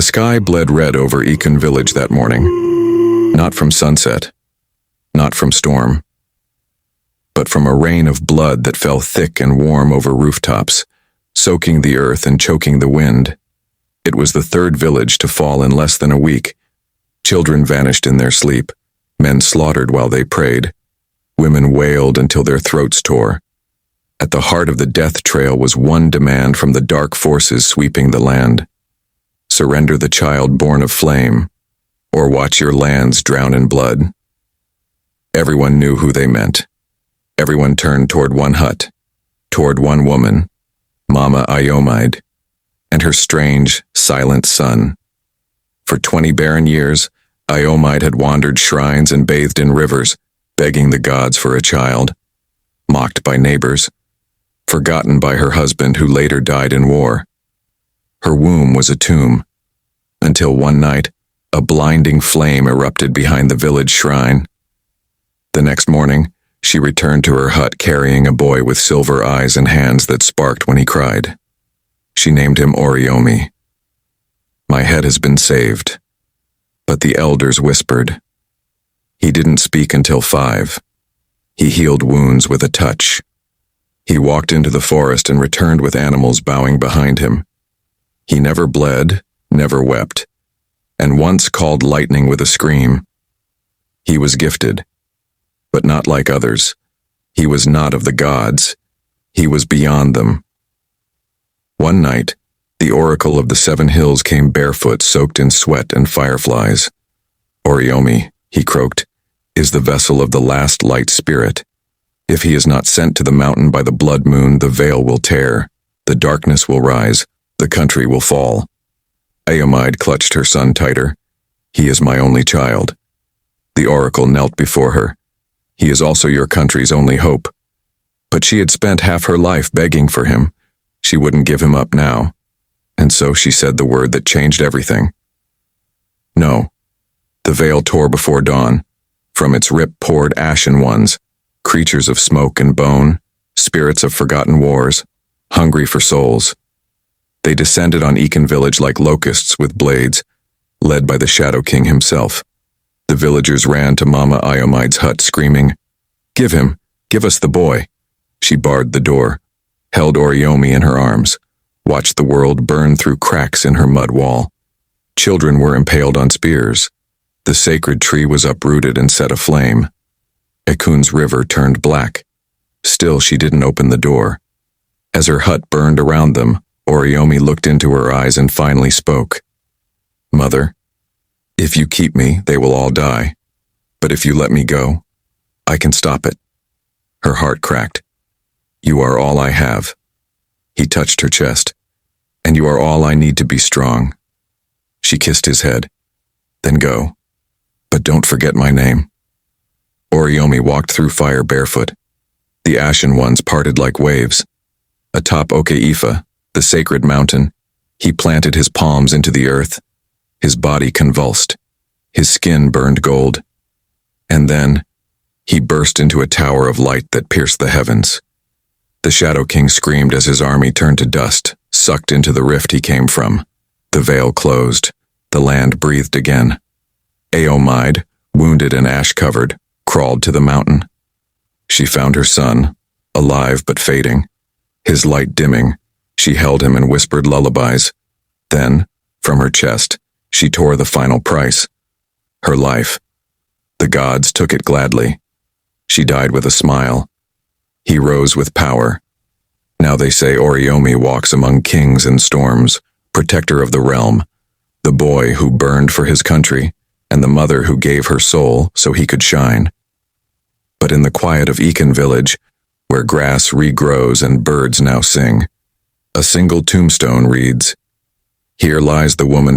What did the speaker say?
sky bled red over Ekin village that morning, not from sunset, not from storm, but from a rain of blood that fell thick and warm over rooftops, soaking the earth and choking the wind. It was the third village to fall in less than a week. Children vanished in their sleep, men slaughtered while they prayed, women wailed until their throats tore. At the heart of the death trail was one demand from the dark forces sweeping the land. Surrender the child born of flame, or watch your lands drown in blood. Everyone knew who they meant. Everyone turned toward one hut, toward one woman, Mama Iomide, and her strange, silent son. For 20 barren years, Iomide had wandered shrines and bathed in rivers, begging the gods for a child, mocked by neighbors, forgotten by her husband who later died in war. Her womb was a tomb, until one night, a blinding flame erupted behind the village shrine. The next morning, she returned to her hut carrying a boy with silver eyes and hands that sparked when he cried. She named him Oriomi. My head has been saved. But the elders whispered. He didn't speak until 5. He healed wounds with a touch. He walked into the forest and returned with animals bowing behind him. He never bled, never wept, and once called lightning with a scream. He was gifted, but not like others. He was not of the gods. He was beyond them. One night, the oracle of the 7 hills came barefoot, soaked in sweat and fireflies. Oriomi, he croaked, is the vessel of the last light spirit. If he is not sent to the mountain by the blood moon, the veil will tear, the darkness will rise, the country will fall. Iomide clutched her son tighter. He is my only child. The oracle knelt before her. He is also your country's only hope. But she had spent half her life begging for him. She wouldn't give him up now. And so she said the word that changed everything. No. The veil tore before dawn. From its rip poured ashen ones, creatures of smoke and bone, spirits of forgotten wars, hungry for souls. They descended on Ekin village like locusts with blades, led by the Shadow King himself. The villagers ran to Mama Iomide's hut screaming, "Give him! Give us the boy!" She barred the door, held Oriomi in her arms, watched the world burn through cracks in her mud wall. Children were impaled on spears. The sacred tree was uprooted and set aflame. Ekun's river turned black. Still, she didn't open the door. As her hut burned around them, Oriomi looked into her eyes and finally spoke. "Mother, if you keep me, they will all die. But if you let me go, I can stop it." Her heart cracked. "You are all I have." He touched her chest. "And you are all I need to be strong." She kissed his head. "Then go. But don't forget my name." Oriomi walked through fire barefoot. The ashen ones parted like waves. Atop Okeifa, the sacred mountain, he planted his palms into the earth. His body convulsed. His skin burned gold. And then, he burst into a tower of light that pierced the heavens. The Shadow King screamed as his army turned to dust, sucked into the rift he came from. The veil closed. The land breathed again. Iomide, wounded and ash-covered, crawled to the mountain. She found her son, alive but fading. His light dimming, she held him and whispered lullabies. Then, from her chest, she tore the final price. Her life. The gods took it gladly. She died with a smile. He rose with power. Now they say Oriomi walks among kings and storms, protector of the realm, the boy who burned for his country, and the mother who gave her soul so he could shine. But in the quiet of Ekin village, where grass regrows and birds now sing, a single tombstone reads, "Here lies the woman